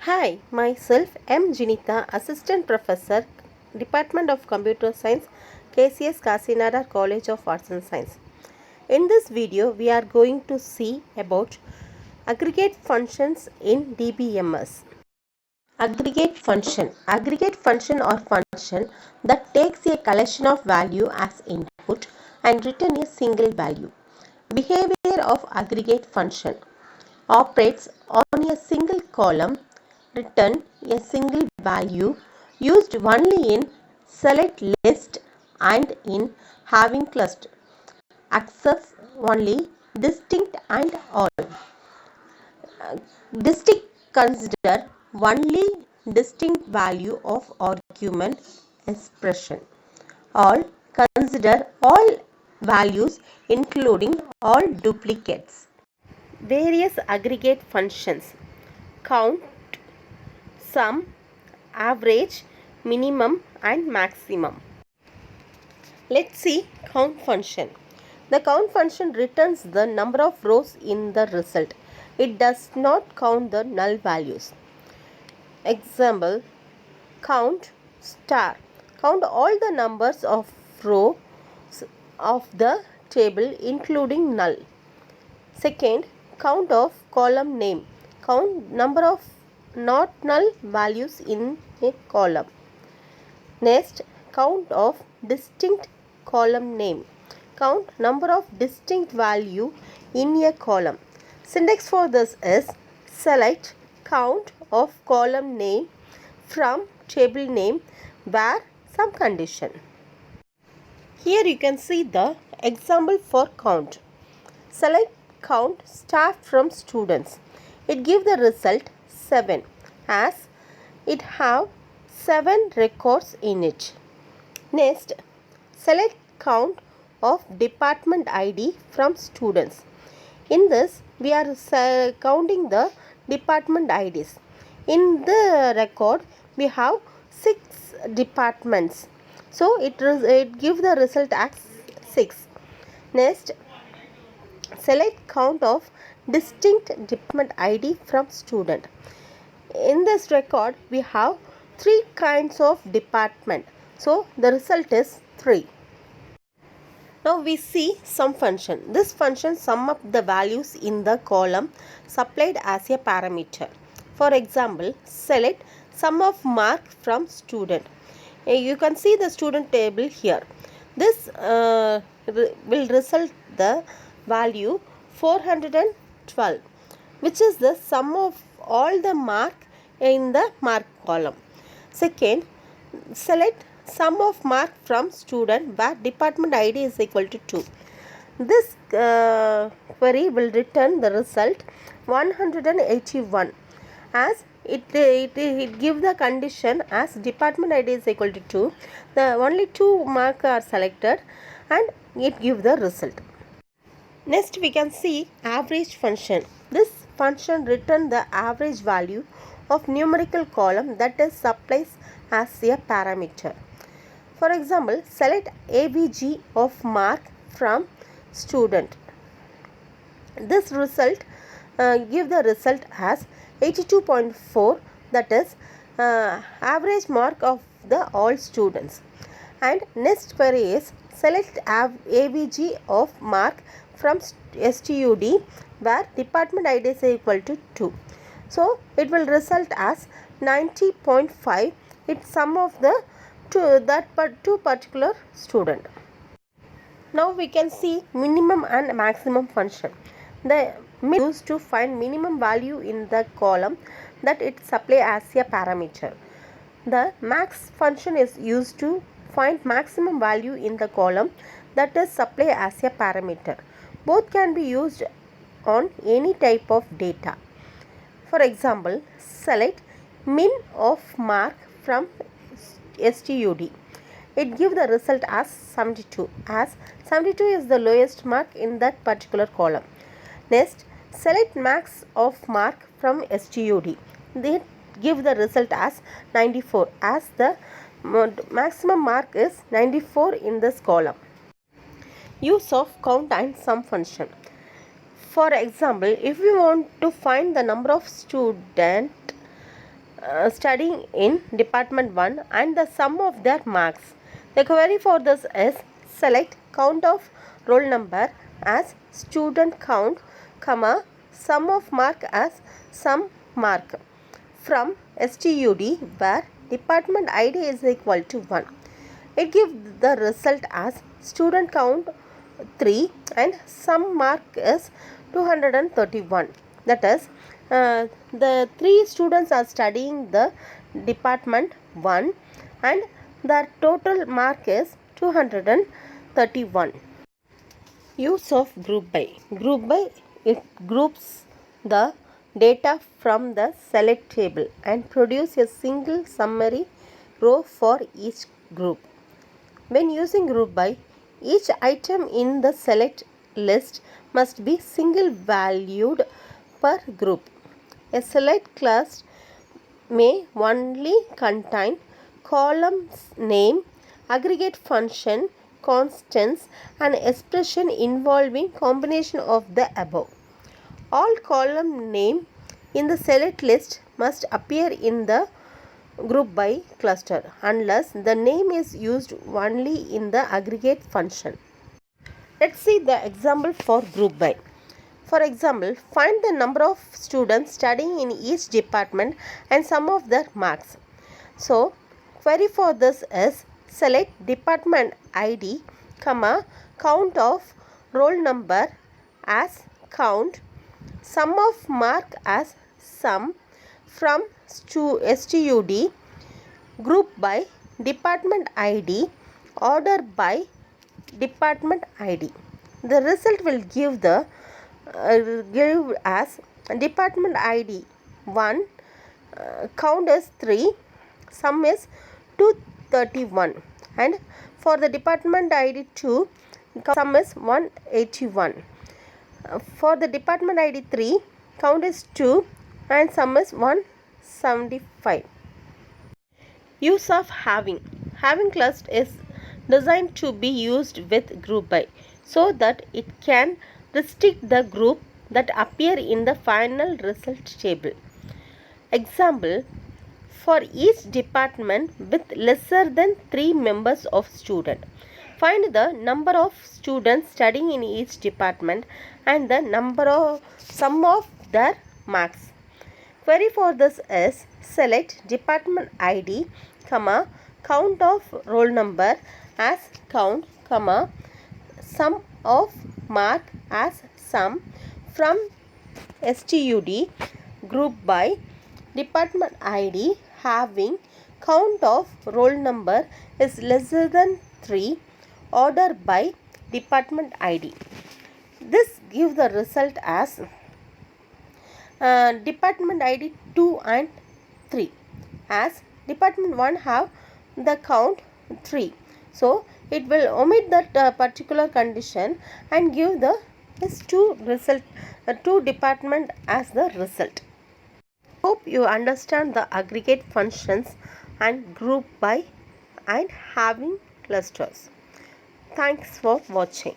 Hi, myself M. Jinita, Assistant Professor, Department of Computer Science, KCS Kasinada College of Arts and Science. In this video, we are going to see about aggregate functions in DBMS. Aggregate function or function that takes a collection of value as input and return a single value. Behavior of aggregate function operates on a single column, return a single value, used only in select list and in having cluster, accepts only distinct and all. Distinct consider only distinct value of argument expression. All consider all values including all duplicates. Various aggregate functions: count, sum, average, minimum and maximum. Let's see count function. The count function returns the number of rows in the result. It does not count the null values. Example: count star. Count all the numbers of rows of the table including null. Second, count of column name. Count number of not null values in a column. Next, count of distinct column name. Count number of distinct value in a column. Syntax for this is select count of column name from table name where some condition. Here you can see the example for count. Select count staff from students. It gives the result 7 as it have 7 records in it. Next, select count of department ID from students. In this, we are counting the department IDs. In the record, we have 6 departments. So, it gives the result as 6. Next, select count of distinct department ID from student. In this record, we have 3 kinds of department. So, the result is 3. Now, we see sum function. This function sum up the values in the column supplied as a parameter. For example, select sum of mark from student. You can see the student table here. This will result the value 412, which is the sum of all the mark in the mark column. Second, select sum of mark from student where department ID is equal to 2. This query will return the result 181 as it gives the condition as department ID is equal to 2. The only 2 marks are selected and it gives the result. Next, we can see average function. This function returns the average value of numerical column that is supplies as a parameter. For example, select AVG of mark from student. This result give the result as 82.4, that is average mark of the all students. And next query is select AVG of mark from STUD where department ID is equal to 2. So, it will result as 90.5. It's sum of the two particular student. Now, we can see minimum and maximum function. The min used to find minimum value in the column that it supply as a parameter. The max function is used to find maximum value in the column that is supply as a parameter. Both can be used on any type of data. For example, select min of mark from STUD. It gives the result as 72 as 72 is the lowest mark in that particular column. Next, select max of mark from STUD. They give the result as 94 as the maximum mark is 94 in this column. Use of count and sum function. For example, if we want to find the number of student studying in department 1 and the sum of their marks. The query for this is select count of roll number as student count, comma, sum of mark as sum mark from STUD where department ID is equal to 1. It gives the result as student count 3 and sum mark is 231. That is, the 3 students are studying the department 1 and the total mark is 231. Use of group by. Group by, it groups the data from the select table and produce a single summary row for each group. When using group by, each item in the select list must be single valued per group. A select class may only contain columns name, aggregate function, constants and expression involving combination of the above. All column name in the select list must appear in the group by cluster unless the name is used only in the aggregate function. Let's see the example for group by. For example, find the number of students studying in each department and sum of their marks. So, query for this is select department ID, comma, count of roll number as count, sum of mark as sum from STUD, group by department ID, order by department ID. The result will give the give as department ID 1, count is 3, sum is 231 and for the department ID 2, sum is 181. For the department ID 3, count is 2 and sum is 175. Use of having. Having class is designed to be used with group by so that it can restrict the group that appear in the final result table. Example, for each department with lesser than 3 members of student, find the number of students studying in each department and the sum of their marks. Query for this is select department ID, comma, count of roll number as count, comma, sum of mark as sum from STUD, group by department ID having count of roll number is lesser than 3, order by department ID. This gives the result as department ID 2 and 3 as department 1 have the count 3. So, it will omit that particular condition and give the two department as the result. Hope you understand the aggregate functions and group by and having clusters. Thanks for watching.